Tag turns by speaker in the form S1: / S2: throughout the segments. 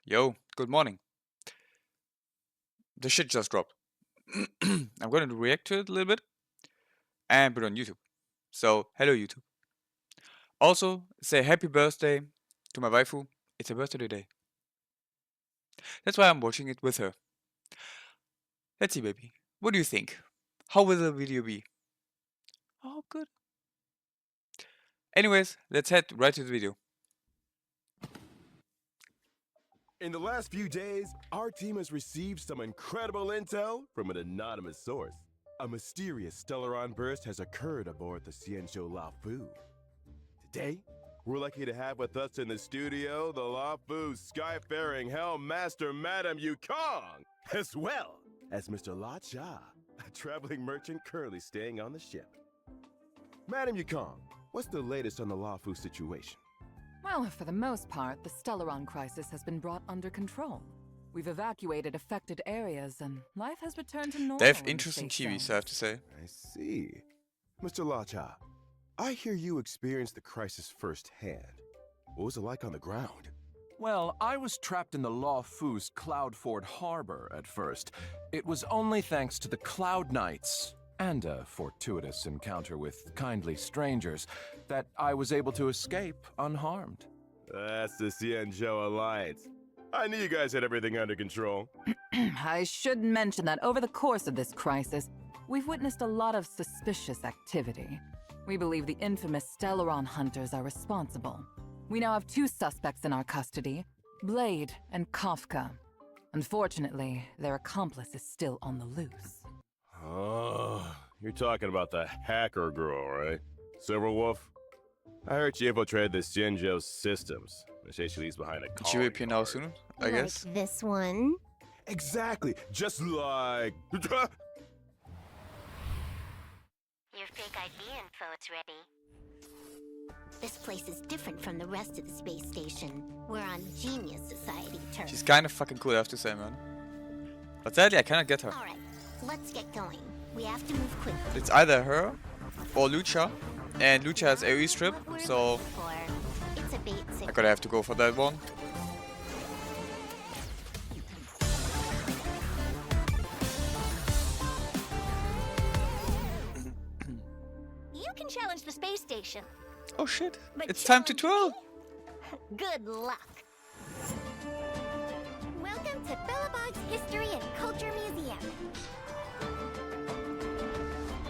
S1: Yo, good morning. The shit just dropped. I'm going to react to it a little bit and put it on YouTube. So, hello YouTube. Also, say happy birthday to my waifu. It's her birthday today. That's why I'm watching it with her. Let's see, baby. What do you think? How will the video be? Oh, good. Anyways, let's head right to the video.
S2: In the last few days, our team has received some incredible intel from an anonymous source. A mysterious Stellaron burst has occurred aboard the Xianzhou La Fu. Today, we're lucky to have with us in the studio the La Fu Skyfaring Helm Master Madame Yukong, as well as Mr. La Cha, a traveling merchant currently staying on the ship. Madame Yukong, what's the latest on the La Fu situation?
S3: Well, for the most part, the Stellaron crisis has been brought under control. We've evacuated affected areas, and life has returned to normal.
S1: They have
S3: in the
S1: interesting
S3: safe
S1: TVs, I
S3: zones.
S1: have to say.
S2: I see. Mr. La Cha, I hear you experienced the crisis firsthand. What was it like on the ground?
S4: Well, I was trapped in the Law Fu's Cloudford Harbor at first. It was only thanks to the Cloud Knights and a fortuitous encounter with kindly strangers that I was able to escape unharmed.
S2: That's the Xianzhou Alliance. I knew you guys had everything under control.
S3: I should mention that over the course of this crisis, we've witnessed a lot of suspicious activity. We believe the infamous Stellaron hunters are responsible. We now have 2 suspects in our custody, Blade and Kafka. Unfortunately, their accomplice is still on the loose.
S2: Oh, you're talking about the hacker girl, right? Silverwolf? I heard she infiltrated the Xianzhou systems. They say she leaves behind a
S1: She will appear now soon, I guess.
S5: Like this one.
S2: Exactly, just like...
S5: Your fake ID info's ready. This place is different from the rest of the space station. We're on Genius Society turf.
S1: She's kind of fucking cool, I have to say, man. But sadly, I cannot get her.
S5: Alright, let's get going. We have to move quickly.
S1: It's either her or Lucha. And Lucha has AoE strip,
S5: What we're
S1: so
S5: looking for. It's a bait
S1: I
S5: signal.
S1: gotta have to go for that one.
S5: You can challenge the space station.
S1: Oh shit,
S5: But
S1: it's time to twirl!
S5: Good luck. Welcome to Billabong's History and Culture Museum.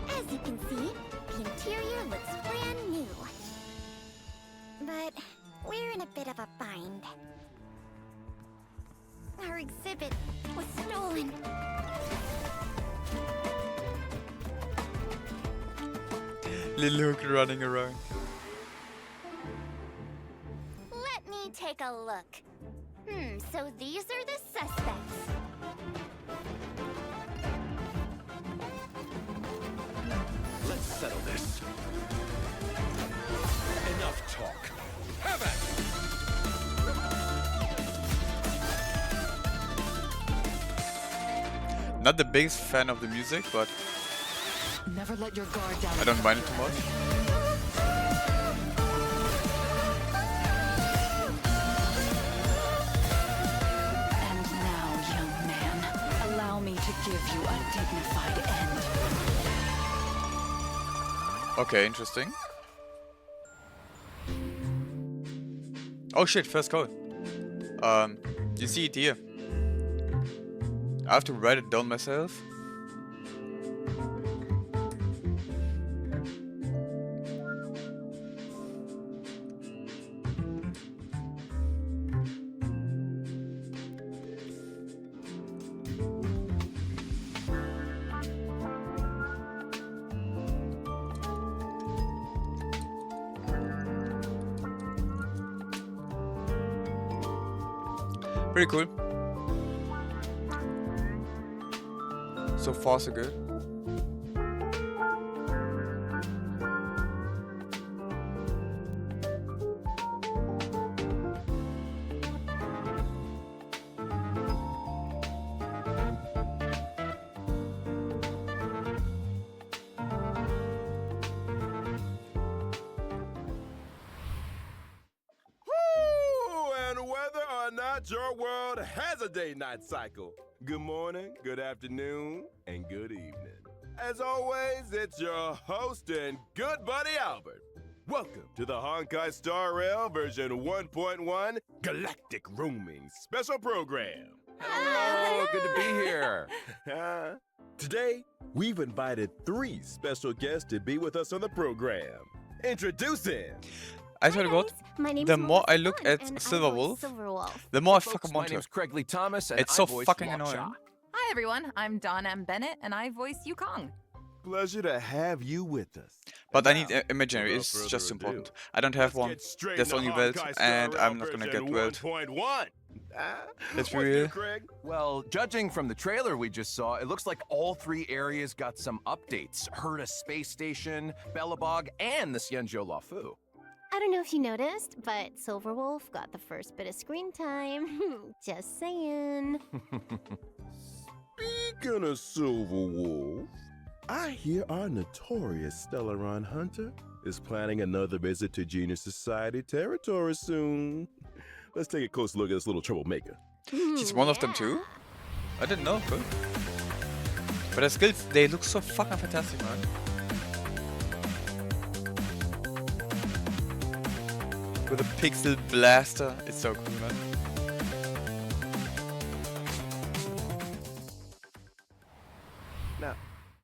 S5: As you can see, the interior looks brand new. But we're in a bit of a bind. Our exhibit was stolen.
S1: Little Hook running around.
S5: Let me take a look. So these are the suspects.
S4: Let's settle this. Enough talk. Have it!
S1: Not the biggest fan of the music, but
S3: Never let your guard down.
S1: I don't mind it too much.
S3: And now, young man, allow me to give you a dignified end.
S1: Okay, interesting. Oh shit, first code. You see it here. I have to write it down myself. Pretty cool. So far, so good.
S2: And whether or not not, your world has a day-night cycle. Good morning, good afternoon, and good evening. As always, it's your host and good buddy Albert. Welcome to the Honkai Star Rail version 1.1 Galactic Roaming Special Program.
S4: Hello, good to be here.
S2: Today, we've invited 3 special guests to be with us on the program. Introducing...
S1: I swear to God,
S5: My name's
S1: the more I
S5: Melissa
S1: look
S5: Dunn,
S1: at
S5: and I
S1: Silver
S5: voice
S1: Wolf,
S5: Silverwolf.
S1: the more I
S4: Folks,
S1: fucking
S4: my
S1: want
S4: name's
S1: to.
S4: Craigley Thomas, and
S1: It's
S4: I
S1: so
S4: voice
S1: fucking
S4: Lockjaw.
S1: annoying.
S3: Hi everyone, I'm Dawn M. Bennett, and I voice Yukong.
S2: Pleasure to have you with us.
S1: But I
S2: And
S1: need
S2: now,
S1: imaginary,
S2: without
S1: it's
S2: further
S1: just
S2: ado,
S1: important. I don't have
S2: let's
S1: one.
S2: get straight
S1: There's
S2: into
S1: only Welt,
S2: Honkai
S1: and
S2: Star
S1: I'm not gonna
S2: version
S1: get Welt.
S2: 1.1.
S1: Let's be
S2: What's
S1: real.
S2: new, Craig?
S4: Well, judging from the trailer we just saw, it looks like all 3 areas got some updates. Herta Space Station, Bellabog, and the Xianzhou Lafu.
S5: I don't know if you noticed, but Silverwolf got the first bit of screen time. Just saying.
S2: Speaking of Silver Wolf, I hear our notorious Stellaron Hunter is planning another visit to Genius Society territory soon. Let's take a close look at this little troublemaker.
S1: She's one of them too? I didn't know, cool. But her skills, they look so fucking fantastic, man. With a pixel blaster, it's so cool, man.
S2: Now,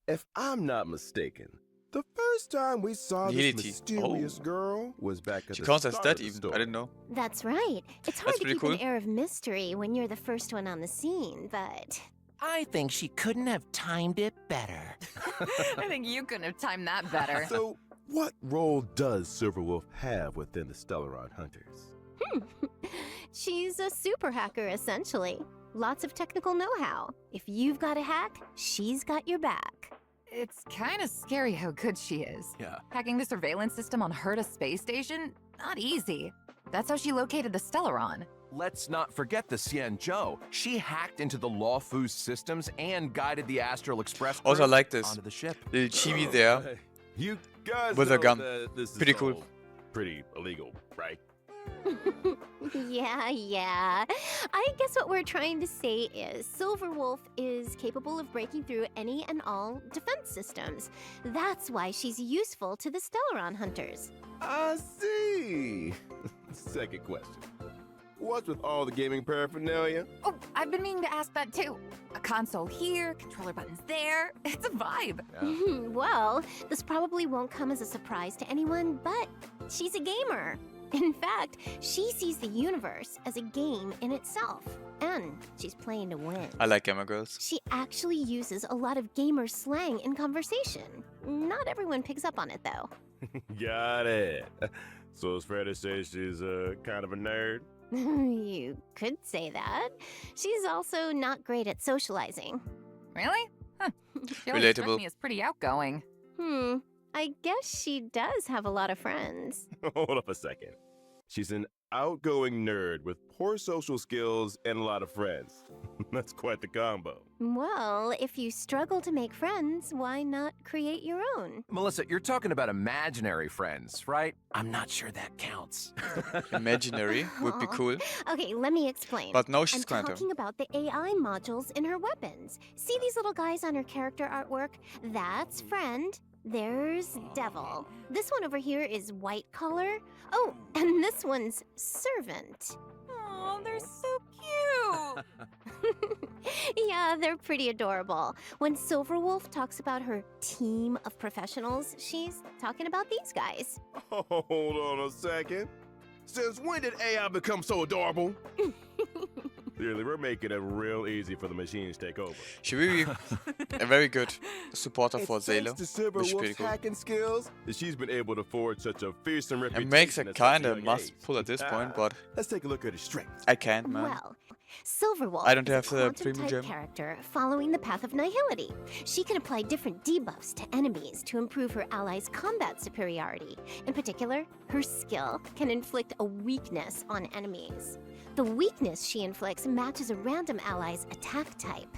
S2: if I'm not mistaken, the first time we saw this
S1: Nihility.
S2: mysterious
S1: Oh.
S2: girl was back at
S1: She
S2: the
S1: counts as
S2: start
S1: that
S2: of the
S1: even.
S2: story.
S1: I didn't know.
S5: That's right. It's hard
S1: That's
S5: to
S1: pretty
S5: keep
S1: cool.
S5: an air of mystery when you're the first one on the scene, but...
S6: I think she couldn't have timed it better.
S3: I think you couldn't have timed that better.
S2: So, what role does Silverwolf have within the Stellaron Hunters?
S5: She's a super hacker, essentially. Lots of technical know-how. If you've got a hack, she's got your back.
S3: It's kind of scary how good she is.
S4: Yeah.
S3: Hacking the surveillance system on Herta Space Station? Not easy. That's how she located the Stellaron.
S4: Let's not forget the Xianzhou. She hacked into the Lawfu's systems and guided the Astral Express
S1: Also, I
S4: crew
S1: like this.
S4: onto the ship.
S1: Little chibi there.
S2: You guys
S1: With a
S2: know
S1: gun.
S2: that this is
S1: Pretty cool.
S2: all pretty illegal, right?
S5: Yeah. I guess what we're trying to say is Silverwolf is capable of breaking through any and all defense systems. That's why she's useful to the Stellaron Hunters.
S2: I see. Second question. What's with all the gaming paraphernalia?
S3: Oh, I've been meaning to ask that too. A console here, controller buttons there. It's a vibe.
S5: Well, this probably won't come as a surprise to anyone, but she's a gamer. In fact, she sees the universe as a game in itself, and she's playing to win.
S1: I like gamer girls.
S5: She actually uses a lot of gamer slang in conversation. Not everyone picks up on it, though.
S2: Got it. So it's fair to say she's kind of a nerd?
S5: You could say that. She's also not great at socializing.
S3: Really? Huh. She always struck
S1: Relatable.
S3: me as pretty outgoing.
S5: I guess she does have a lot of friends.
S2: Hold up a second. She's an outgoing nerd with poor social skills and a lot of friends. That's quite the combo.
S5: Well, if you struggle to make friends, why not create your own?
S4: Melissa, you're talking about imaginary friends, right? I'm not sure that counts.
S1: Imaginary would be
S5: Aw.
S1: cool.
S5: Okay, let me explain.
S1: But no, she's
S5: I'm
S1: quantum.
S5: talking about the AI modules in her weapons. See these little guys on her character artwork? That's friend. There's devil. This one over here is white collar. Oh, and this one's servant.
S3: Oh, they're so cute.
S5: Yeah, they're pretty adorable. When Silverwolf talks about her team of professionals, she's talking about these guys.
S2: Hold on a second. Since when did AI become so adorable? Clearly, we're making it real easy for the machines to take over.
S1: She will be a very good supporter
S2: It's
S1: for
S2: thanks
S1: Zayla.
S2: to
S1: Which is
S2: Silverwolf's
S1: pretty cool.
S2: hacking skills that she's been able to forge such a fearsome
S1: It
S2: reputation.
S1: makes a
S2: at such
S1: kinda
S2: young
S1: must
S2: age.
S1: pull at this point, but
S2: Let's take a look at her strengths.
S1: I can't, man.
S5: Well, Silverwolf
S1: I don't
S5: is
S1: have
S5: a
S1: the
S5: quantum
S1: premium
S5: type
S1: gem.
S5: character following the path of nihility. She can apply different debuffs to enemies to improve her allies' combat superiority. In particular, her skill can inflict a weakness on enemies. The weakness she inflicts matches a random ally's attack type.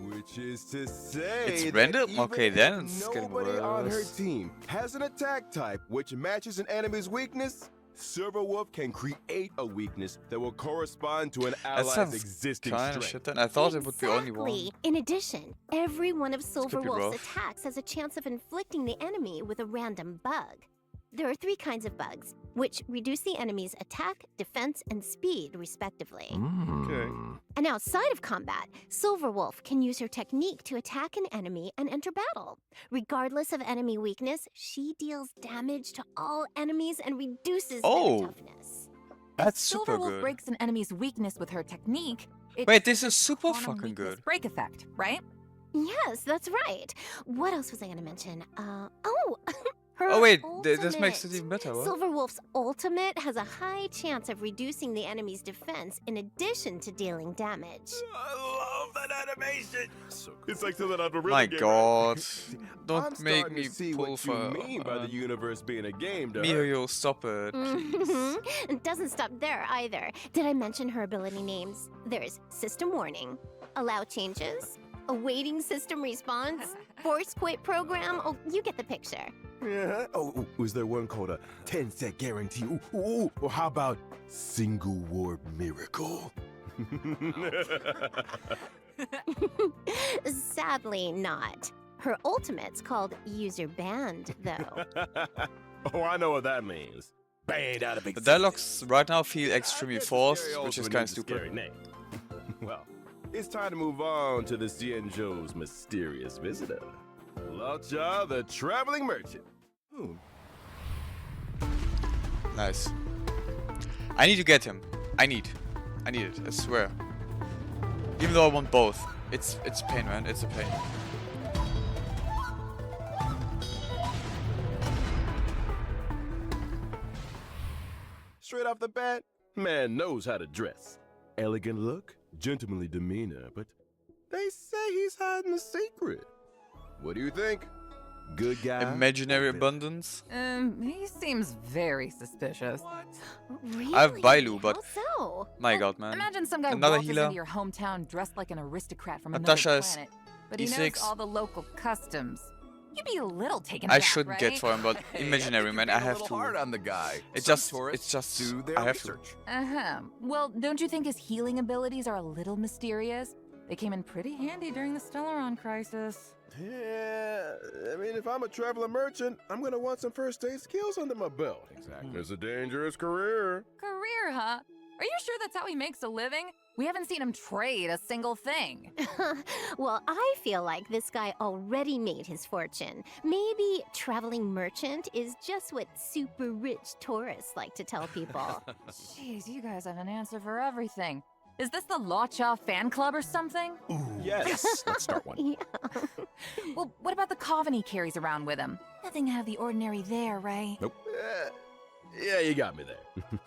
S2: Which is to say,
S1: It's
S2: that
S1: random?
S2: even
S1: Okay,
S2: if
S1: then it's getting
S2: nobody on her
S1: worse.
S2: team has an attack type which matches an enemy's weakness, Silverwolf can create a weakness that will correspond to an
S1: That
S2: ally's
S1: sounds
S2: existing
S1: kind of
S2: strength.
S1: shit then. I thought it would be only one.
S5: Exactly. In addition, every one of
S1: could be
S5: Silverwolf's
S1: rough.
S5: attacks has a chance of inflicting the enemy with a random bug. There are 3 kinds of bugs, which reduce the enemy's attack, defense, and speed, respectively.
S2: Okay.
S5: And outside of combat, Silverwolf can use her technique to attack an enemy and enter battle. Regardless of enemy weakness, she deals damage to all enemies and reduces
S1: Oh.
S5: their toughness.
S1: That's super
S3: Silverwolf
S1: good.
S3: breaks an enemy's weakness with her technique. It
S1: Wait, this is super
S3: quantum
S1: fucking
S3: weakness
S1: good.
S3: break effect, right?
S5: Yes, that's right. What else was I going to mention? Her
S1: Oh wait, this makes it
S5: ultimate.
S1: even better. What?
S5: Silverwolf's ultimate has a high chance of reducing the enemy's defense in addition to dealing damage.
S2: I love that animation. It's like something out of a rhythm
S1: My
S2: game,
S1: god.
S2: right? I'm
S1: Don't make
S2: starting
S1: me
S2: to see
S1: pull
S2: what
S1: for
S2: you mean by the universe being a game, dog.
S1: Mirio, stop it, please.
S5: Mhm. It doesn't stop there either. Did I mention her ability names? There's System Warning, Allow Changes, Awaiting System Response, Force Quit Program. Oh, you get the picture.
S2: Yeah. Oh, was there one called a 10-set guarantee? Ooh, or how about Single Warp Miracle?
S5: Sadly not. Her ultimate's called User Banned, though.
S2: Oh, I know what that means. Banned out of
S1: The
S2: existence.
S1: dialogues right now feel extremely
S2: I guess the
S1: forced,
S2: scary
S1: which is
S2: ultimate
S1: kind of
S2: needs a scary
S1: stupid.
S2: name. Well, it's time to move on to the Xianzhou's mysterious visitor. Laocha, the traveling merchant. Hmm.
S1: Nice. I need to get him. I need it, I swear. Even though I want both. It's pain, man. It's a pain.
S2: Straight off the bat, man knows how to dress. Elegant look, gentlemanly demeanor, but they say he's hiding a secret. What do you think? Good guy?
S1: Imaginary
S2: or villain?
S1: abundance.
S3: He seems very suspicious.
S5: Really?
S1: I have Bailu, but
S5: How so?
S1: my god, man.
S3: Imagine some guy
S1: Another
S3: waltzes
S1: healer.
S3: into your hometown dressed like an aristocrat from
S1: Natasha
S3: another
S1: is
S3: planet, but he knows
S1: E6.
S3: all the local customs. You'd be a little taken
S1: I
S3: aback,
S1: should
S3: right?
S1: get for him, but imaginary, man. I have
S4: a little hard
S1: to.
S4: on the guy.
S1: It's
S4: Some
S1: just,
S4: tourists
S1: it's just.
S4: do their
S1: I have to.
S4: research.
S3: Well, don't you think his healing abilities are a little mysterious? They came in pretty handy during the Stellaron crisis.
S2: Yeah, I mean, if I'm a traveler merchant, I'm gonna want some first aid skills under my belt.
S4: Exactly.
S2: It's a dangerous career.
S3: Career, huh? Are you sure that's how he makes a living? We haven't seen him trade a single thing.
S5: Well, I feel like this guy already made his fortune. Maybe traveling merchant is just what super rich tourists like to tell people.
S3: Jeez, you guys have an answer for everything. Is this the Laocha fan club or something?
S2: Yes.
S4: Let's start one.
S5: Yeah.
S3: Well, what about the coven he carries around with him? Nothing out of the ordinary there, right?
S4: Nope.
S2: Yeah, you got me there.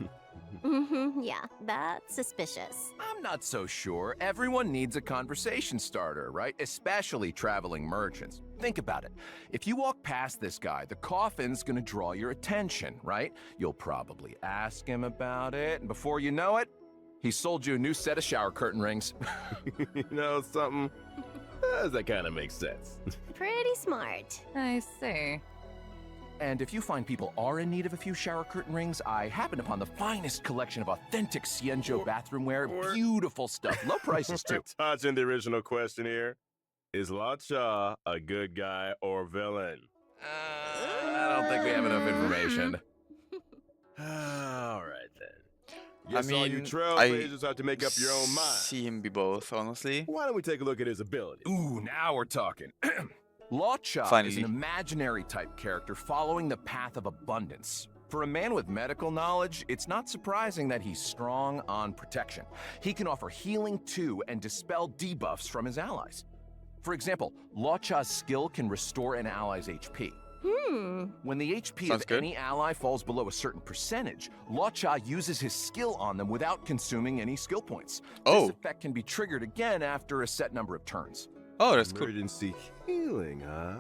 S5: Yeah, that's suspicious.
S4: I'm not so sure. Everyone needs a conversation starter, right? Especially traveling merchants. Think about it. If you walk past this guy, the coffin's gonna draw your attention, right? You'll probably ask him about it, and before you know it, he sold you a new set of shower curtain rings.
S2: You know something? That kind of makes sense.
S5: Pretty smart.
S3: I see.
S4: And if you find people are in need of a few shower curtain rings, I happened upon the finest collection of authentic Xianzhou bathroomware.
S2: or-
S4: Beautiful stuff. Low prices, too.
S2: Touching the original question here. Is Laocha a good guy or villain?
S4: I don't think we have enough information.
S2: All right then.
S1: I
S2: Guess all you
S1: mean,
S2: trailblazers have to make up your own mind.
S1: See him be both, honestly.
S2: Why don't we take a look at his ability?
S4: Ooh, now we're talking. Laocha is
S1: Finally.
S4: an imaginary type character following the path of abundance. For a man with medical knowledge, it's not surprising that he's strong on protection. He can offer healing to and dispel debuffs from his allies. For example, Laocha's skill can restore an ally's HP. When the HP
S1: Sounds
S4: of
S1: good.
S4: any ally falls below a certain percentage, Laocha uses his skill on them without consuming any skill points.
S1: Oh.
S4: This effect can be triggered again after a set number of turns.
S1: Oh, that's cool.
S2: Emergency healing, huh?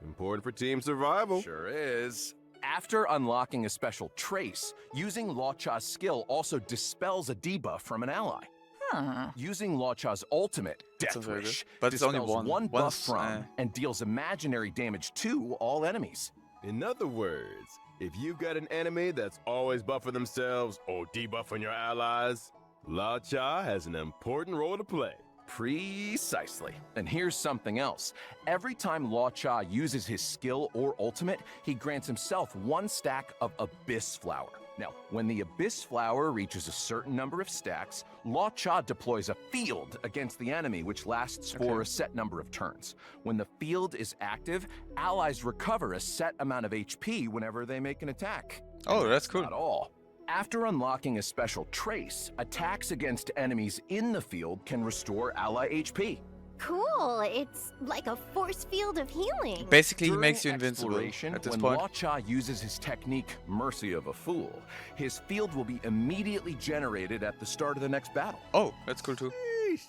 S2: Important for team survival.
S4: Sure is. After unlocking a special trace, using Laocha's skill also dispels a debuff from an ally.
S3: Huh.
S4: Using Laocha's ultimate,
S1: That
S4: Death
S1: sounds very good.
S4: Wish,
S1: But it's only
S4: dispels
S1: one.
S4: buff
S1: One's,
S4: from and deals imaginary damage to all enemies.
S2: In other words, If you've got an enemy that's always buffing themselves or debuffing your allies, La Cha has an important role to play.
S4: Precisely. And here's something else. Every time Law Cha uses his skill or ultimate, he grants himself 1 stack of Abyss Flower. Now, when the Abyss Flower reaches a certain number of stacks, Law Cha deploys a field against the enemy, which lasts for a set number of turns. When the field is active, allies recover a set amount of HP whenever they make an attack.
S1: Oh,
S4: And
S1: that's cool.
S4: Not all. After unlocking a special trace, attacks against enemies in the field can restore ally HP.
S5: Cool. It's like a force field of healing.
S1: Basically, he
S4: During
S1: makes you invincible
S4: exploration,
S1: at this
S4: when
S1: point.
S4: Law Cha uses his technique, Mercy of a Fool, his field will be immediately generated at the start of the next battle.
S1: Oh, that's cool too.
S2: Sheesh.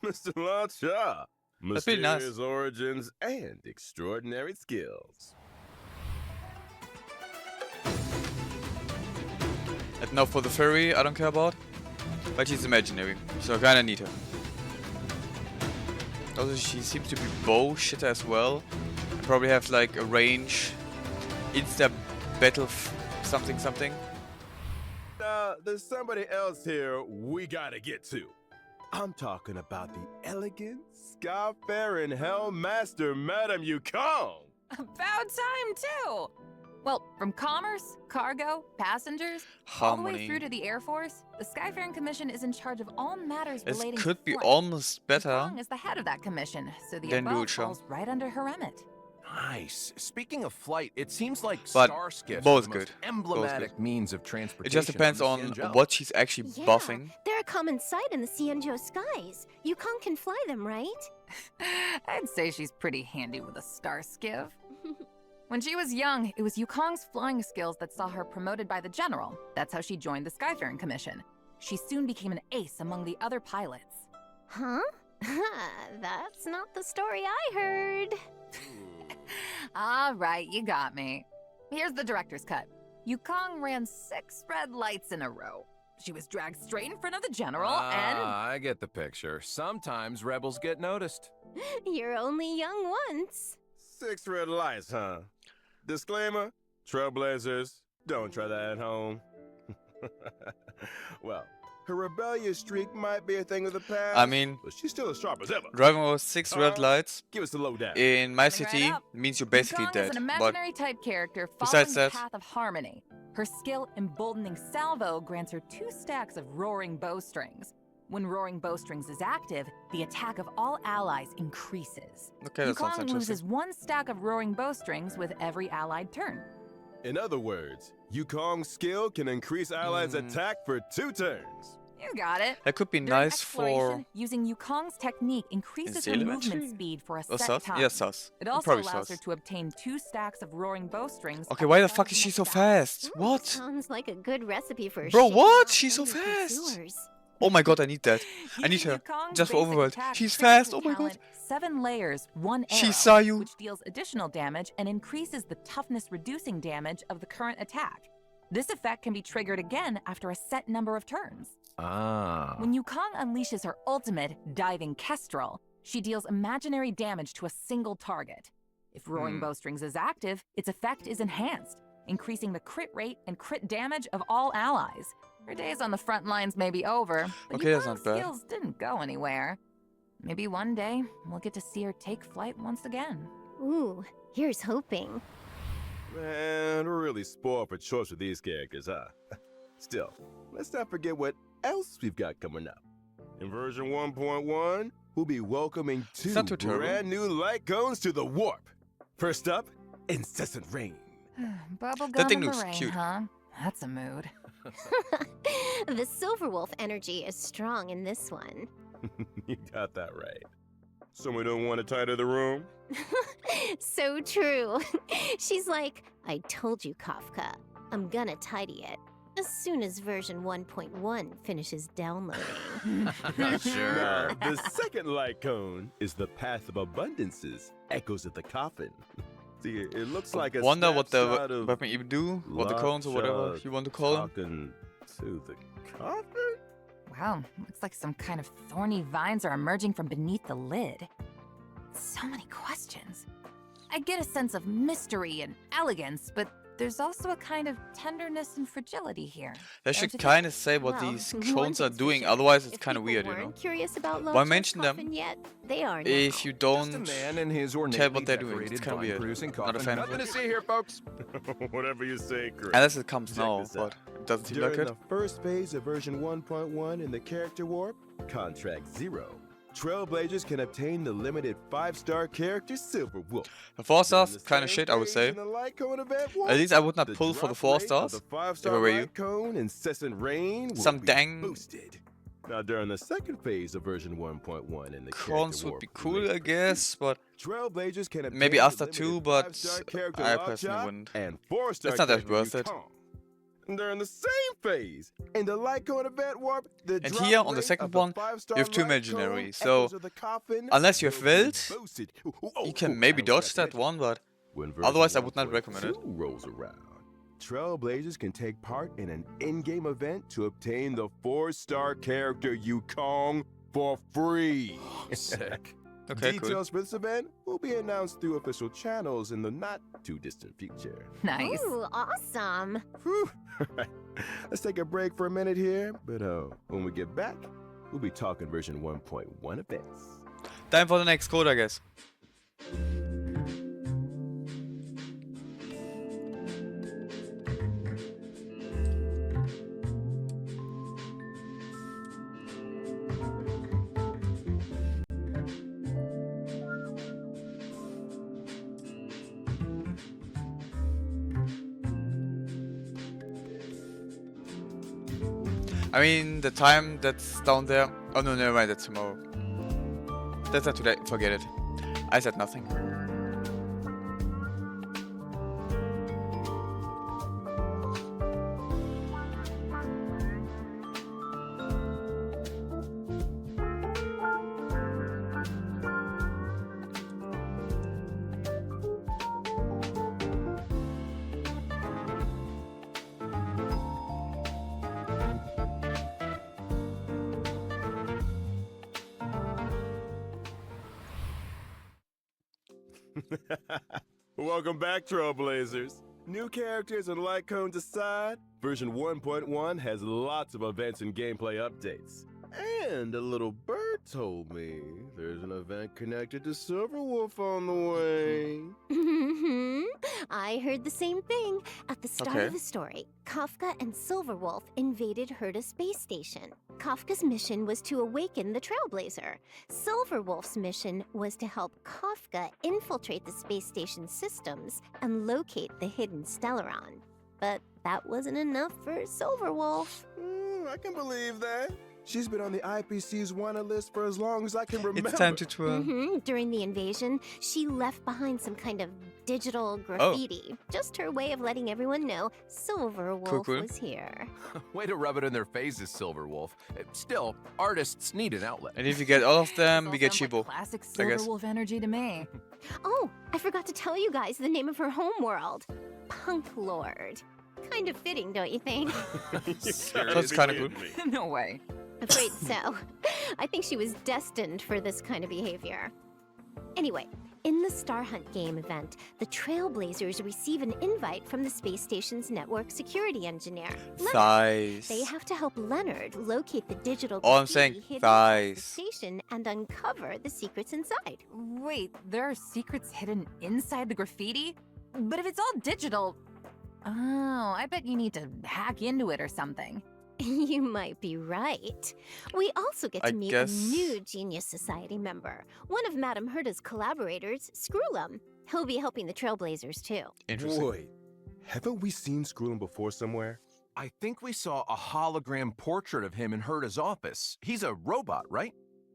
S2: Mr. La Cha.
S1: That's pretty nice.
S2: Mysterious origins and extraordinary skills.
S1: And now for the fairy, I don't care about. But she's imaginary, so I kinda need her. Also, she seems to be bow shit as well. I probably have like a range, insta battle something something.
S2: There's somebody else here we gotta get to. I'm talking about the elegant, sky-faring Hellmaster, Madame Yukong.
S3: About time, too! Well, from commerce, cargo, passengers, all the way
S1: Harmony.
S3: through to the Air Force, the Skyfaring Commission is in charge of all matters
S1: This
S3: relating
S1: could
S3: to
S1: be
S3: flight.
S1: almost better.
S3: Kong is the head of that commission, so the
S1: Then
S3: above
S1: Lucha.
S3: falls right under her remit.
S4: Nice. Speaking of flight, it seems like
S1: But
S4: star skiffs
S1: both
S4: are the
S1: good.
S4: most emblematic means of transportation.
S1: It just depends
S4: the
S1: on
S4: Xianzhou.
S1: what she's actually
S5: Yeah,
S1: buffing.
S5: they're a common sight in the Xianzhou skies. Yukong can fly them, right?
S3: I'd say she's pretty handy with a star skiff. When she was young, it was Yukong's flying skills that saw her promoted by the general. That's how she joined the Skyfaring Commission. She soon became an ace among the other pilots.
S5: Huh? That's not the story I heard.
S3: All right, you got me. Here's the director's cut. Yukong ran 6 red lights in a row. She was dragged straight in front of the general and...
S4: I get the picture. Sometimes rebels get noticed.
S5: You're only young once.
S2: 6 red lights, huh? Disclaimer, trailblazers, don't try that at home. Well, her rebellious streak might be a thing of the past.
S1: I mean,
S2: but she's still as sharp as ever.
S1: driving over 6 red lights
S2: Give us the lowdown.
S1: in my
S3: Coming right
S1: city
S3: up.
S1: means you're basically
S3: Yukong
S1: dead.
S3: is an
S1: But
S3: imaginary type character following
S1: besides
S3: the
S1: that-
S3: path of harmony. Her skill Emboldening Salvo grants her 2 stacks of Roaring Bowstrings. When Roaring Bowstrings is active, the attack of all allies increases.
S1: okay, that sounds
S3: Yukong
S1: interesting.
S3: loses 1 stack of Roaring Bowstrings with every allied turn.
S2: In other words, Yukong's skill can increase allies' attack for 2 turns.
S3: You got it.
S1: That could be
S3: During
S1: nice for
S3: exploration, using Yukong's technique increases her
S1: Sailor
S3: movement
S1: Entry?
S3: speed for a
S1: Or
S3: set
S1: sus?
S3: time.
S1: Yeah, sus.
S3: It also
S1: Probably
S3: allows
S1: sus.
S3: her to obtain 2 stacks of Roaring Bowstrings.
S1: Okay,
S3: at
S1: why
S3: the
S1: the
S3: start
S1: fuck
S3: of
S1: is she
S3: next
S1: so
S3: battle.
S1: fast?
S5: Ooh,
S1: What?
S5: Sounds like a good recipe for
S1: Bro,
S5: shaking
S1: what?
S5: off
S1: She's so
S5: enemy
S1: fast.
S5: pursuers.
S1: Oh my god, I need that. I need
S3: Using
S1: her.
S3: Yukong's
S1: Just for
S3: basic
S1: Overworld.
S3: attack
S1: She's
S3: triggers
S1: fast.
S3: the
S1: Oh my god.
S3: talent 7 layers, 1 arrow,
S1: She saw you.
S3: which deals additional damage and increases the toughness reducing damage of the current attack. This effect can be triggered again after a set number of turns.
S4: Ah.
S3: When Yukong unleashes her ultimate, Diving Kestrel, she deals imaginary damage to a single target. If Roaring Bowstrings is active, its effect is enhanced, increasing the crit rate and crit damage of all allies. Her days on the front lines may be over, but
S1: Okay, that's
S3: Yukong's
S1: not bad.
S3: skills didn't go anywhere. Maybe one day we'll get to see her take flight once again.
S5: Ooh, here's hoping.
S2: Man, we're really spoiled for choice with these characters, huh? Still, let's not forget what else we've got coming up. In version 1.1, we'll be welcoming 2
S1: not too terrible.
S2: brand new light cones to the warp. First up, Incessant Rain.
S3: Bubblegum
S1: thing
S3: in the
S1: looks
S3: rain,
S1: cute.
S3: huh? That's a mood.
S5: The Silver Wolf energy is strong in this one.
S2: You got that right. Someone don't want to tidy the room?
S5: So true. She's like, I told you, Kafka. I'm gonna tidy it. As soon as version 1.1 finishes downloading.
S4: Sure.
S2: The second light cone is the Path of Abundances, Echoes of the Coffin. See, it looks like a
S1: Wonder what
S2: snapshot
S1: the
S2: of
S1: weapon even do, what the cones or whatever
S2: Latcha
S1: you want to call them.
S2: talking to the coffin?
S3: Wow, looks like some kind of thorny vines are emerging from beneath the lid. So many questions. I get a sense of mystery and elegance, but there's also a kind of tenderness and fragility here.
S1: They
S3: Don't
S1: should
S3: you think?
S1: kind of say what
S5: Well,
S1: these
S5: one
S1: clones are
S5: thing's for
S1: doing,
S5: sure.
S1: otherwise it's
S5: If
S1: kind of
S5: people
S1: weird, you know.
S5: weren't curious about
S1: Why
S5: Lovejoy's
S1: mention them
S5: coffin yet, they are now.
S1: if you
S4: Just a
S1: don't
S4: man in his
S1: care
S4: ornately
S1: what they're doing? It's
S4: decorated
S1: kind of weird.
S4: vine-producing
S1: Not a
S4: coffin.
S1: fan of
S4: Nothing
S1: it.
S4: to see here, folks.
S2: Whatever you say, Chris.
S1: Unless it comes
S2: Check
S1: now,
S2: this
S1: but
S2: out.
S1: it doesn't seem
S2: During
S1: like it.
S2: the first phase of version 1.1 in the character warp, Contract 0, Trailblazers can obtain the limited 5-star character Silver Wolf.
S1: The 4
S2: During
S1: stars,
S2: the
S1: kind of
S2: same
S1: shit, I would
S2: phase
S1: say.
S2: in the Light Cone event warp,
S1: At least I would not
S2: the
S1: pull for the
S2: drop
S1: 4
S2: rate of
S1: stars.
S2: the
S1: If
S2: 5-star
S1: I were you.
S2: Light Cone Incessant Rain will
S1: Some
S2: be
S1: dang
S2: boosted. Now, during the second phase of version 1.1 in the
S1: clones
S2: character
S1: would
S2: warp
S1: be cool,
S2: release
S1: I guess, but
S2: Trailblazers can obtain
S1: maybe
S2: the
S1: after
S2: limited
S1: 2, but
S2: 5-star character
S1: I
S2: Lockjaw
S1: personally wouldn't.
S2: and 4-star
S1: It's not that
S2: character
S1: worth it.
S2: Yukong. And during the same phase, in the Light Cone event warp, the
S1: And
S2: drop
S1: here, on the
S2: rate
S1: second
S2: of the
S1: one,
S2: 5-star
S1: you have 2
S2: Light
S1: imaginary,
S2: Cone
S1: so
S2: echoes of the coffin
S1: unless you have
S2: will be
S1: Wild,
S2: boosted.
S1: you can maybe
S2: I forgot
S1: dodge
S2: to
S1: that
S2: mention,
S1: one, but
S2: when version
S1: otherwise I would not recommend it.
S2: 1.2 rolls around, Trailblazers can take part in an in-game event to obtain the 4-star character Yukong for free.
S4: Sick.
S1: Okay, cool.
S2: Details for this event will be announced through official channels in the not-too-distant future.
S3: Nice.
S5: Ooh, awesome.
S2: Whew. Let's take a break for a minute here, but when we get back, we'll be talking version 1.1 events.
S1: Time for the next code, I guess. I mean, the time that's down there. Oh no, never mind, that's tomorrow. That's not today, forget it. I said nothing.
S2: Welcome back, Trailblazers. New characters and light cones aside, version 1.1 has lots of events and gameplay updates. And a little bird told me there's an event connected to Silverwolf on the way.
S5: I heard the same thing. At the start
S1: Okay.
S5: of the story, Kafka and Silverwolf invaded Herta space station. Kafka's mission was to awaken the Trailblazer. Silverwolf's mission was to help Kafka infiltrate the space station systems and locate the hidden Stellaron. But that wasn't enough for Silverwolf.
S2: I can believe that. She's been on the IPC's wanted list for as long as I can remember.
S1: It's time to twirl.
S5: During the invasion, she left behind some kind of digital graffiti. Just her way of letting everyone know Silverwolf
S1: cool.
S5: was here.
S4: Way to rub it in their faces, Silverwolf. Still, artists need an outlet.
S1: And if you get all of them,
S3: This
S1: we
S3: all
S1: get
S3: sounds like
S1: Chibo.
S3: classic
S1: I guess.
S3: Silverwolf energy to me.
S5: Oh, I forgot to tell you guys the name of her homeworld. Punk Lord. Kind of fitting, don't you think?
S1: That's kind of cool.
S3: No way.
S5: Afraid so. I think she was destined for this kind of behavior. Anyway, in the Star Hunt game event, the Trailblazers receive an invite from the space station's network security engineer, Leonard.
S1: Thighs.
S5: They have to help Leonard locate the digital
S1: All I'm
S5: graffiti
S1: saying,
S5: hidden
S1: thighs.
S5: across the station and uncover the secrets inside.
S3: Wait, there are secrets hidden inside the graffiti? But if it's all digital... Oh, I bet you need to hack into it or something.
S5: You might be right. We also get to
S1: I
S5: meet
S1: guess-
S5: a new Genius Society member, one of Madame Herta's collaborators, Screwlum. He'll be helping the Trailblazers too.
S1: Interesting.
S2: Wait, haven't we seen Screwlum before somewhere?
S4: I think we saw a hologram portrait of him in Herta's office. He's a robot, right?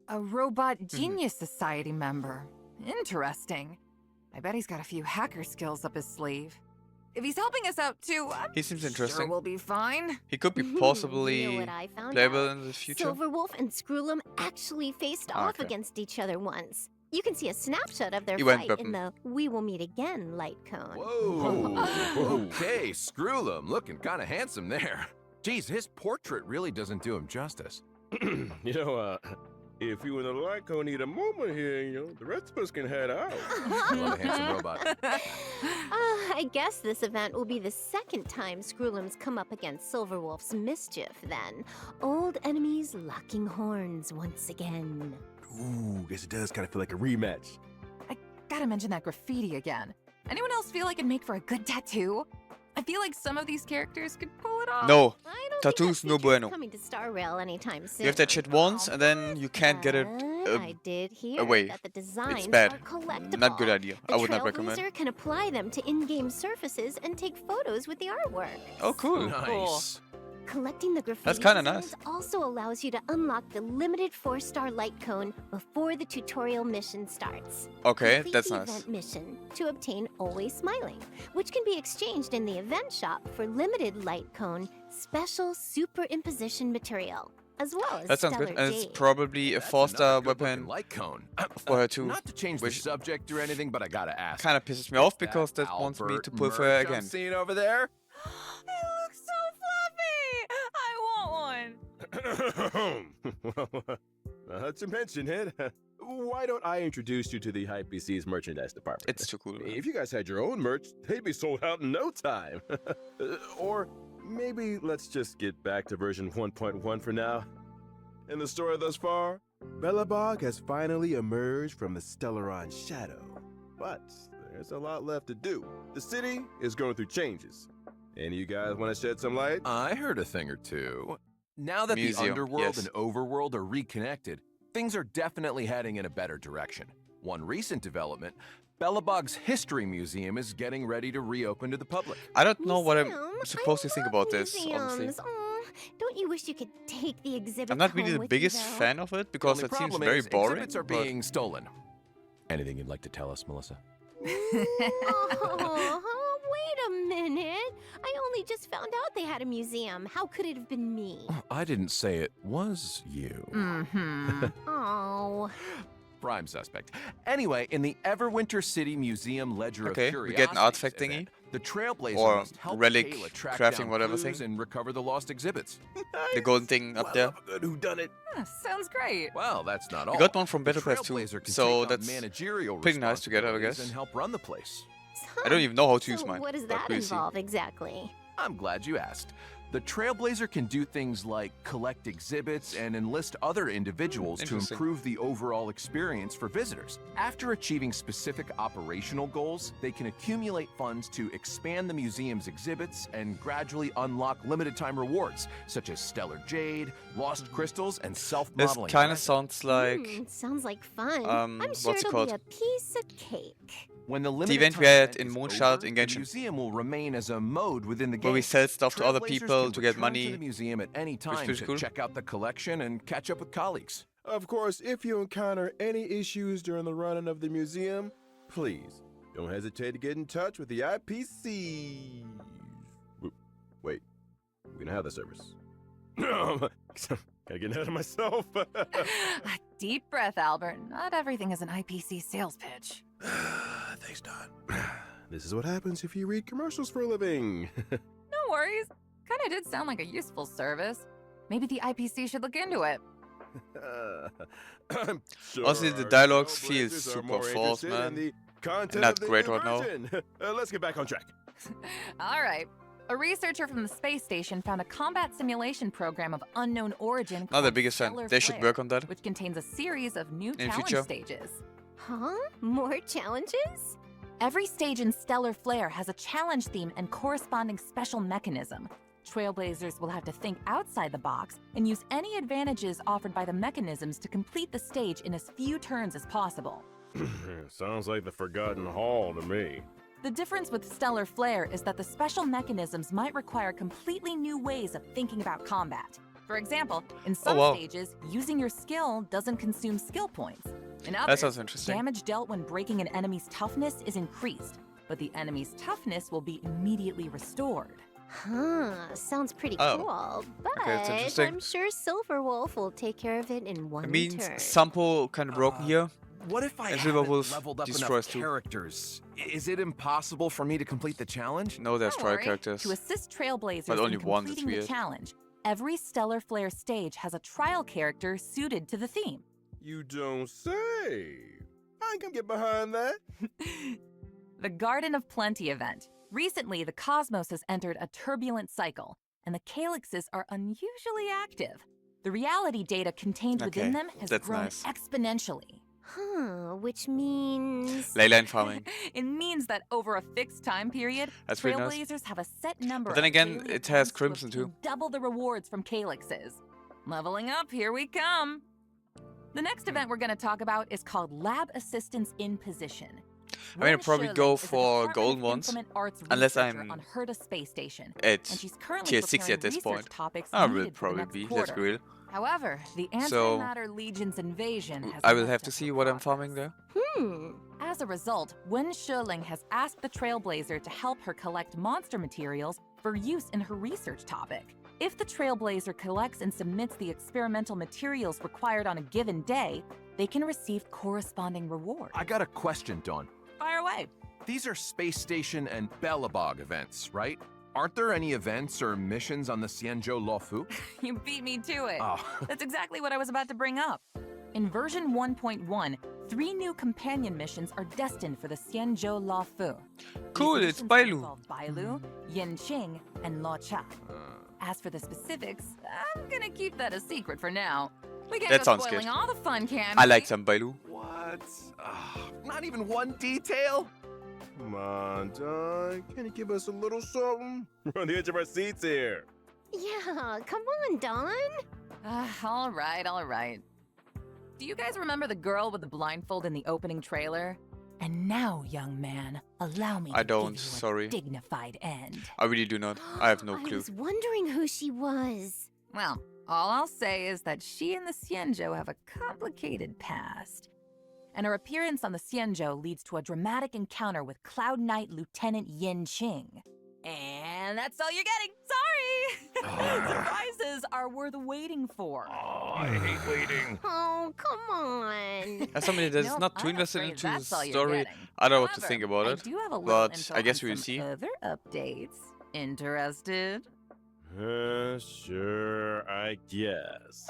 S3: A robot Genius Society member. Interesting. I bet he's got a few hacker skills up his sleeve. If he's helping us out too, I'm
S1: He seems
S3: sure
S1: interesting.
S3: we'll be fine.
S1: He could be
S5: You
S1: possibly
S5: know what I found
S1: playable
S5: out?
S1: in the future.
S5: Silverwolf and Screwlum actually faced off
S1: Okay.
S5: against each other once. You can see a snapshot of their
S1: He went
S5: fight in
S1: weapon.
S5: the We Will Meet Again light cone.
S4: Whoa. Okay, Screwlum, looking kind of handsome there. Geez, his portrait really doesn't do him justice.
S2: You know, If you and the Lyco need a moment here, the rest of us can head out.
S4: Love a handsome robot.
S5: I guess this event will be the second time Scroolums come up against Silverwolf's mischief, then. Old enemies locking horns once again.
S2: Ooh, guess it does kind of feel like a rematch.
S3: I gotta mention that graffiti again. Anyone else feel like it'd make for a good tattoo? I feel like some of these characters could pull it off.
S1: No.
S5: I don't
S1: Tattoos,
S5: think
S1: no
S5: that feature's
S1: bueno.
S5: coming to Star Rail anytime soon.
S1: You have that shit once, and then you can't get it
S5: But I did hear
S1: away.
S5: that the designs
S1: It's bad.
S5: are collectible.
S1: Not good idea.
S5: The
S1: I would not recommend.
S5: Trailblazer can apply them to in-game surfaces and take photos with the artwork.
S1: Oh, cool.
S4: Nice.
S5: Collecting the graffiti
S1: That's kinda
S5: designs
S1: nice.
S5: also allows you to unlock the limited 4-star light cone before the tutorial mission starts.
S1: Okay,
S5: Complete
S1: that's
S5: the
S1: nice.
S5: event mission to obtain Always Smiling, which can be exchanged in the event shop for limited light cone special superimposition material, as well as
S1: That sounds good.
S5: stellar
S1: And it's
S5: jade.
S1: probably a
S4: That's
S1: 4-star
S4: another good-looking
S1: weapon.
S4: light cone.
S1: for her too,
S4: Not to change the
S1: which
S4: subject or anything, but I gotta ask.
S1: Kind of pisses me off
S4: that
S1: because that wants me
S4: Albert
S1: to pull for her
S4: merch I'm
S1: again.
S4: seeing over there?
S3: It looks so fluffy! I want one.
S2: Not to mention it. Why don't I introduce you to the HypeBC's merchandise department?
S1: It's too cool.
S2: If you guys had your own merch, they'd be sold out in no time. Or maybe let's just get back to version 1.1 for now. In the story thus far, Belobog has finally emerged from the Stellaron shadow. But there's a lot left to do. The city is going through changes. Any of you guys want to shed some light?
S4: I heard a thing or two. Now that the
S1: Museum,
S4: underworld
S1: yes.
S4: and overworld are reconnected, things are definitely heading in a better direction. One recent development, Belobog's History Museum is getting ready to reopen to the public.
S1: I don't know what I'm
S5: Museum?
S1: supposed
S5: I
S1: to think
S5: love
S1: about this,
S5: museums.
S1: honestly.
S5: Aw, don't you wish you could take the exhibit
S1: I'm not really
S5: home
S1: the
S5: with you,
S1: biggest
S5: though?
S1: fan of it
S4: The
S1: because
S4: only
S1: it seems
S4: problem
S1: very
S4: is
S1: boring.
S4: exhibits are
S1: but
S4: being stolen. Anything you'd like to tell us, Melissa?
S5: Oh, wait a minute. I only just found out they had a museum. How could it have been me?
S4: I didn't say it was you.
S3: Mm-hmm.
S5: Oh.
S4: Prime suspect. Anyway, in the Everwinter City Museum Ledger
S1: Okay,
S4: of
S1: we get an
S4: Curiosities
S1: artifact thingy.
S4: event, the Trailblazer
S1: Or
S4: must help
S1: relic
S4: Kayla track
S1: crafting
S4: down
S1: whatever
S4: clues
S1: thing.
S4: and recover the lost exhibits.
S1: the golden thing up there.
S2: A good whodunit.
S3: Sounds great.
S4: Well, that's not all.
S1: We got one from
S4: The
S1: Battle Pass too,
S4: Trailblazer can
S1: so
S4: take on
S1: that's
S4: managerial
S1: pretty nice to get, I
S4: responsibilities
S1: guess.
S4: and help run the place.
S1: I don't even know how to use
S5: So
S1: mine.
S5: what does
S1: but
S5: that
S1: we'll see.
S5: involve exactly?
S4: I'm glad you asked. The Trailblazer can do things like collect exhibits and enlist other individuals to
S1: interesting.
S4: improve the overall experience for visitors. After achieving specific operational goals, they can accumulate funds to expand the museum's exhibits and gradually unlock limited time rewards, such as stellar jade, lost crystals, and
S1: This
S4: self-modeling.
S1: kind of sounds like
S5: Sounds like fun.
S1: um,
S5: I'm sure
S1: what's it
S5: it'll be
S1: called?
S5: a piece of cake.
S4: When the limited
S1: event we
S4: time
S1: had
S4: event
S1: in
S4: is
S1: Moonshot
S4: over,
S1: in
S4: the
S1: Genshin,
S4: museum will remain as a mode within the game.
S1: where we sell stuff to other
S4: Trailblazers
S1: people
S4: can
S1: to get
S4: return
S1: money.
S4: to the museum at any time
S1: pretty
S4: to
S1: cool.
S4: check out the collection and catch up with colleagues.
S2: Of course, if you encounter any issues during the running of the museum, please don't hesitate to get in touch with the IPC. Wait, we don't have the service. Gotta get ahead of myself.
S3: A deep breath, Albert. Not everything is an IPC sales pitch.
S2: Thanks, Don. This is what happens if you read commercials for a living.
S3: No worries. Kinda did sound like a useful service. Maybe the IPC should look into it.
S2: I'm sure
S1: Honestly, the
S2: our
S1: dialogues
S2: Trailblazers
S1: feel
S2: are
S1: super
S2: more
S1: false,
S2: interested
S1: man.
S2: in the content
S1: And not
S2: of the
S1: great
S2: new
S1: right now.
S2: version. Let's get back on track.
S3: All right. A researcher from the space station found a combat simulation program of unknown origin
S1: Not the
S3: called
S1: biggest fan.
S3: Stellar
S1: They should
S3: Flare,
S1: work on that.
S3: which contains a series of new
S1: In
S3: challenge
S1: future.
S3: stages.
S5: Huh? More challenges?
S3: Every stage in Stellar Flare has a challenge theme and corresponding special mechanism. Trailblazers will have to think outside the box and use any advantages offered by the mechanisms to complete the stage in as few turns as possible.
S2: Sounds like the Forgotten Hall to me.
S3: The difference with Stellar Flare is that the special mechanisms might require completely new ways of thinking about combat. For example, in some
S1: wow.
S3: stages, using your skill doesn't consume skill points. In
S1: That
S3: others,
S1: sounds interesting.
S3: damage dealt when breaking an enemy's toughness is increased, but the enemy's toughness will be immediately restored.
S5: Huh, sounds pretty
S1: Oh.
S5: cool. But
S1: Okay, that's interesting.
S5: I'm sure Silverwolf will take care of it in one
S1: It means
S5: turn.
S1: Sampo kind of broken here.
S4: What if I
S1: And
S4: haven't
S1: Silverwolf
S4: leveled up
S1: destroys
S4: enough
S1: too.
S4: characters? Is it impossible for me to complete the challenge?
S1: No, there's
S3: Don't
S1: trial
S3: worry.
S1: characters.
S3: To assist Trailblazers
S1: But only
S3: in
S1: one, that's
S3: completing the
S1: weird.
S3: challenge, every Stellar Flare stage has a trial character suited to the theme.
S2: You don't say. I can get behind that.
S3: The Garden of Plenty event. Recently, the cosmos has entered a turbulent cycle, and the calyxes are unusually active. The reality data contained within
S1: Okay,
S3: them has
S1: that's
S3: grown
S1: nice.
S3: exponentially.
S5: Huh, which means...
S1: Leyline farming.
S3: It means that over a fixed time period,
S1: That's pretty nice.
S3: Trailblazers have a set number
S1: But then
S3: of
S1: again,
S3: daily
S1: it has
S3: attempts to
S1: Crimson
S3: obtain
S1: too.
S3: double the rewards from calyxes. Leveling up, here we come. The next event we're going to talk about is called Lab Assistance in Position.
S1: I mean, I'd probably
S3: Wen
S1: go
S3: Shilin is a
S1: for
S3: Department
S1: golden
S3: of
S1: ones,
S3: Implement Arts
S1: unless
S3: researcher
S1: I'm
S3: on Herta Space Station,
S1: at
S3: and she's currently
S1: tier 60
S3: preparing
S1: at this
S3: research
S1: point.
S3: topics
S1: I will
S3: needed for the
S1: probably
S3: next
S1: be, let's
S3: quarter.
S1: be real.
S3: However, the
S1: So,
S3: Antimatter Legion's invasion has
S1: I will
S3: led
S1: have to see what I'm farming there.
S3: As a result, Wen Shilin has asked the Trailblazer to help her collect monster materials for use in her research topic. If the Trailblazer collects and submits the experimental materials required on a given day, they can receive corresponding rewards.
S4: I got a question, Dawn.
S3: Fire away.
S4: These are Space Station and Bellabog events, right? Aren't there any events or missions on the Xianzhou Luofu?
S3: You beat me to it.
S4: Oh.
S3: That's exactly what I was about to bring up. In version 1.1, 3 new companion missions are destined for the Xianzhou Luofu.
S1: Cool,
S3: These
S1: it's
S3: missions
S1: Bailu.
S3: involve Bailu, Yanqing, and Luocha. As for the specifics, I'm gonna keep that a secret for now. We can't
S1: That
S3: go
S1: sounds
S3: spoiling
S1: good.
S3: all the fun, can
S1: I
S3: we?
S1: like some Bailu.
S4: What? Not even one detail?
S2: Come on, Don. Can you give us a little something? We're on the edge of our seats here.
S5: Yeah, come on, Don.
S3: All right. Do you guys remember the girl with the blindfold in the opening trailer? And now, young man, allow me
S1: I
S3: to
S1: don't,
S3: give you
S1: sorry.
S3: a dignified end.
S1: I really do not. I have no
S5: I
S1: clue.
S5: was wondering who she was.
S3: Well, all I'll say is that she and the Xianzhou have a complicated past. And her appearance on the Xianzhou leads to a dramatic encounter with Cloud Knight Lieutenant Yin Qing. And that's all you're getting. Sorry! Surprises are worth waiting for.
S4: Oh, I hate waiting.
S5: Oh, come on.
S1: As somebody that is
S3: Nope,
S1: not too
S3: I'm
S1: invested
S3: afraid
S1: into the
S3: that's all you're
S1: story,
S3: getting.
S1: I don't know what to
S3: However,
S1: think about it.
S3: I do have a little
S1: But
S3: info
S1: I guess
S3: on
S1: we'll
S3: some
S1: see.
S3: other updates. Interested?
S2: Sure, I guess.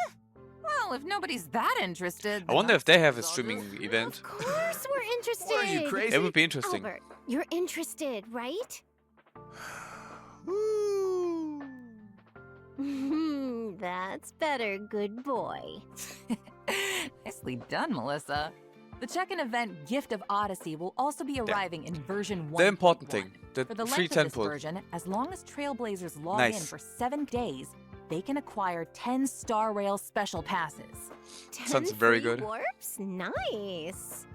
S3: Well, if nobody's that interested,
S1: I wonder
S3: then
S1: if they have a
S3: I'll just-
S1: streaming event.
S5: Of course we're interested.
S4: What are you, crazy?
S1: It would be interesting.
S5: Albert, you're interested, right? That's better, good boy.
S3: Nicely done, Melissa. The check-in event Gift of Odyssey will also be arriving in version 1.
S1: The important thing, the
S3: For the
S1: free
S3: length of this
S1: temple.
S3: version, as long as Trailblazers log
S1: Nice.
S3: in for 7 days, they can acquire 10 Star Rail special passes.
S5: 10
S1: Sounds very
S5: free
S1: good.
S5: warps? Nice.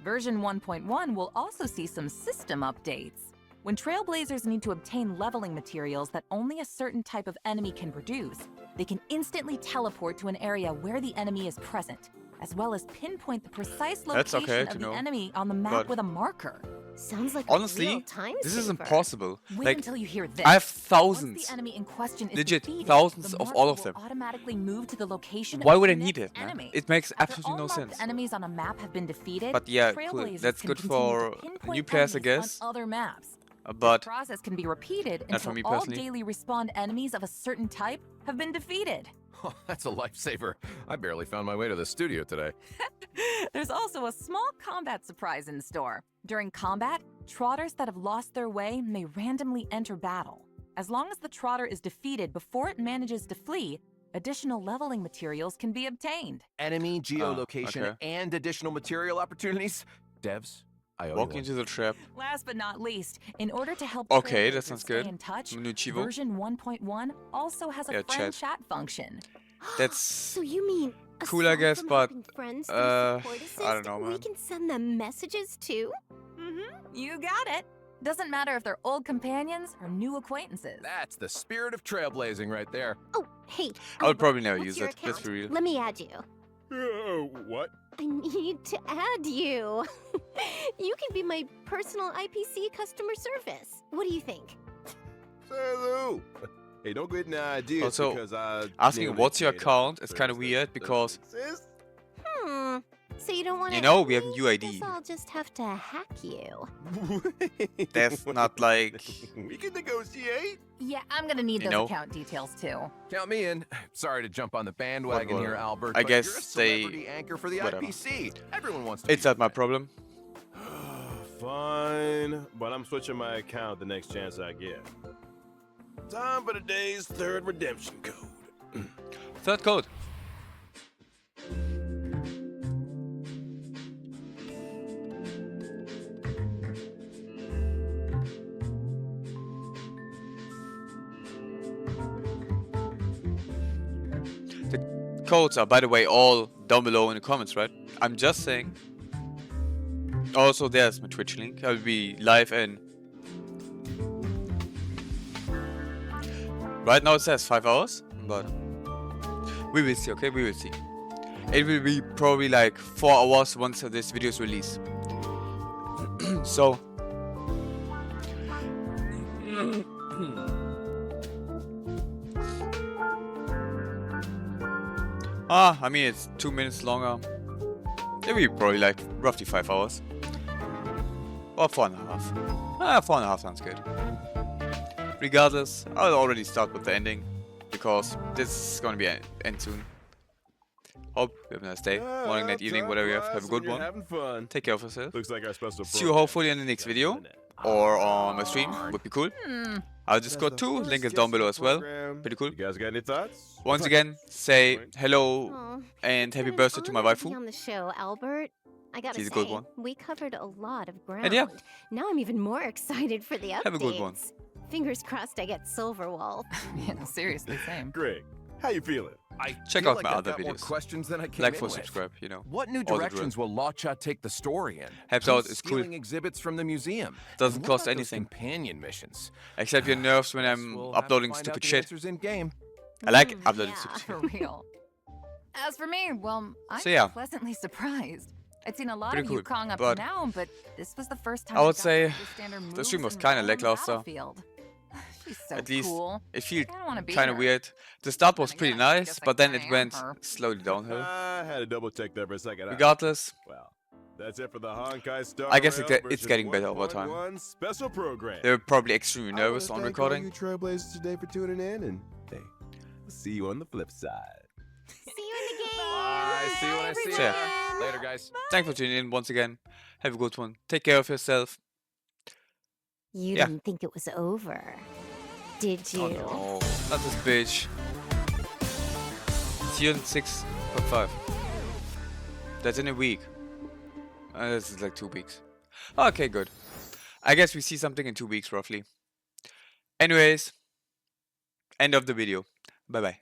S3: Version 1.1 will also see some system updates. When Trailblazers need to obtain leveling materials that only a certain type of enemy can produce, they can instantly teleport to an area where the enemy is present, as well as pinpoint the precise
S1: That's
S3: location
S1: okay
S3: of
S1: to
S3: the
S1: know,
S3: enemy on the map
S1: but-
S3: with a marker.
S5: Sounds like a
S1: Honestly,
S5: real time
S1: this is
S5: saver.
S1: impossible.
S3: Wait
S1: Like,
S3: until you hear this.
S1: I have
S3: Once
S1: thousands.
S3: the enemy in question is
S1: Legit,
S3: defeated,
S1: thousands
S3: the
S1: of
S3: marker
S1: all of
S3: will
S1: them.
S3: automatically move to the location
S1: Why
S3: of
S1: would
S3: the
S1: I need
S3: next
S1: it, man?
S3: enemy.
S1: It makes
S3: After
S1: absolutely
S3: all
S1: no
S3: marked
S1: sense.
S3: enemies on a map have been defeated,
S1: But yeah, cool.
S3: Trailblazers
S1: That's
S3: can
S1: good
S3: continue
S1: for
S3: to pinpoint
S1: new players, I
S3: enemies
S1: guess.
S3: on other maps.
S1: But
S3: The process can be repeated
S1: Not for
S3: until
S1: me
S3: all
S1: personally.
S3: daily respawn enemies of a certain type have been defeated.
S4: Oh, that's a lifesaver. I barely found my way to the studio today.
S3: There's also a small combat surprise in store. During combat, trotters that have lost their way may randomly enter battle. As long as the trotter is defeated before it manages to flee, additional leveling materials can be obtained.
S4: Enemy geolocation
S1: okay.
S4: and additional material opportunities. Devs, I owe
S1: walk
S4: you one.
S1: into the trap.
S3: Last but not least, in order to help
S1: Okay, that
S3: Trailblazers
S1: sounds
S3: stay
S1: good.
S3: in touch,
S1: New Chivo.
S3: version 1.1 also has a
S1: Yeah,
S3: friend
S1: chat.
S3: chat function.
S1: That's
S5: So you mean
S1: cool, I
S5: aside
S1: guess,
S5: from
S1: but,
S5: helping friends through support assist,
S1: I don't know,
S5: we
S1: man.
S5: can send them messages too?
S3: You got it. Doesn't matter if they're old companions or new acquaintances.
S4: That's the spirit of trailblazing right there.
S5: Oh, hey.
S1: I would
S5: Albert,
S1: probably never
S5: what's
S1: use
S5: your
S1: it. Let's
S5: account?
S1: be real.
S5: Let me add you.
S2: What?
S5: I need to add you. You can be my personal IPC customer service. What do you think?
S2: Say Lou. Hey, don't get any ideas
S1: Also,
S2: because I
S1: asking
S2: nailed
S1: what's
S2: it
S1: your
S2: later.
S1: account is kind of
S2: Thursday.
S1: weird because
S2: Exist?
S5: Hmm. So you don't want to.
S1: You know, we have a new
S5: Guess
S1: ID.
S5: I'll just have to hack you.
S1: That's not like...
S2: We can negotiate.
S3: Yeah, I'm gonna need
S1: You
S3: those
S1: know?
S3: account details too.
S4: Count me in. Sorry to jump on the bandwagon
S1: Well,
S4: here, Albert.
S1: I
S4: but
S1: guess
S4: you're a
S1: they-
S4: celebrity anchor for the
S1: whatever.
S4: IPC. Everyone wants to.
S1: It's
S4: be
S1: not my
S4: your friend.
S1: problem.
S2: Fine, but I'm switching my account the next chance I get. Time for today's third redemption code.
S1: Third code. The codes are, by the way, all down below in the comments, right? I'm just saying. Also, there's my Twitch link. I'll be live in... Right now it says 5 hours, but we will see, okay? We will see. It will be probably like 4 hours once this video is released. So... I mean, it's 2 minutes longer. It will be probably like roughly 5 hours. Or 4.5. 4.5 sounds good. Regardless, I'll already start with the ending. Because this is gonna be end soon. Hope you have a nice day. Morning, night, evening, whatever you have. Have a good one.
S2: Having fun.
S1: Take care of yourself.
S2: Looks like our special.
S1: See you hopefully in the next video. Or on my stream. Would be cool. I'll just go to. Link is down below as well. Pretty cool.
S2: You guys got any thoughts?
S1: Once again, say hello
S5: Aw,
S1: and
S5: it's
S1: happy
S5: been an
S1: birthday to my
S5: honor to be
S1: waifu.
S5: on the show, Albert. I gotta
S1: She's a
S5: say,
S1: good one.
S5: we covered a lot of ground.
S1: And yeah.
S5: Now I'm even more excited for the updates.
S1: Have a good one.
S5: Fingers crossed I get Silver Wolf.
S3: Yeah, seriously, same.
S2: Greg, how you feeling?
S4: I
S1: Check
S4: feel
S1: out
S4: like
S1: my
S4: I've
S1: other
S4: got more
S1: videos.
S4: questions than I came
S1: Like,
S4: in
S1: for
S4: with.
S1: subscribe, you know.
S4: What new
S1: All the drill.
S4: directions will Lacha take the story in?
S1: Helps
S4: Who's
S1: out, it's cool.
S4: stealing exhibits from the museum.
S1: Doesn't
S4: And what
S1: cost
S4: about those
S1: anything.
S4: companion missions.
S1: Except your nerves when I'm
S4: We'll have to
S1: uploading
S4: find out
S1: stupid
S4: the
S1: shit.
S4: answers in game.
S1: I like
S5: Mm,
S1: uploading
S5: yeah.
S1: stupid shit.
S3: For real. As for me, well, I'm
S1: So, yeah.
S3: pleasantly surprised. I'd seen a lot
S1: Pretty
S3: of you
S1: cool,
S3: Kong up
S1: but
S3: to now, but this was the first time
S1: I would
S3: got to
S1: say
S3: understand her
S1: the stream
S3: moves
S1: was
S3: and
S1: kinda
S3: role on the
S1: lackluster.
S3: battlefield. She's so
S1: At least
S3: cool.
S1: it felt
S3: I don't wanna be
S1: kind of
S3: her.
S1: weird. The start was
S3: Then
S1: pretty
S3: again, I
S1: nice,
S3: guess I
S1: but then
S3: kinda
S1: it
S3: am
S1: went
S3: her.
S1: slowly downhill.
S2: I had to double check that for a second.
S1: Regardless,
S2: Well, that's it for the Honkai Star
S1: I guess
S2: Rail
S1: it's
S2: version
S1: getting better over time.
S2: 1.1 special program.
S1: they were probably extremely
S2: I wanna
S1: nervous on
S2: thank all
S1: recording.
S2: you trailblazers today for tuning in, and hey, we'll see you on the flip side.
S5: See you in the game.
S4: Bye. See you when I see you.
S1: See ya.
S5: everyone.
S4: Later, guys.
S1: Thanks for tuning in once again. Have a good one. Take care of yourself.
S5: You
S1: Yeah.
S5: didn't think it was over, did you?
S1: Oh, no, not this bitch. See you in 6.5. That's in a week. This is like 2 weeks. Okay, good. I guess we see something in 2 weeks roughly. Anyways, end of the video. Bye bye.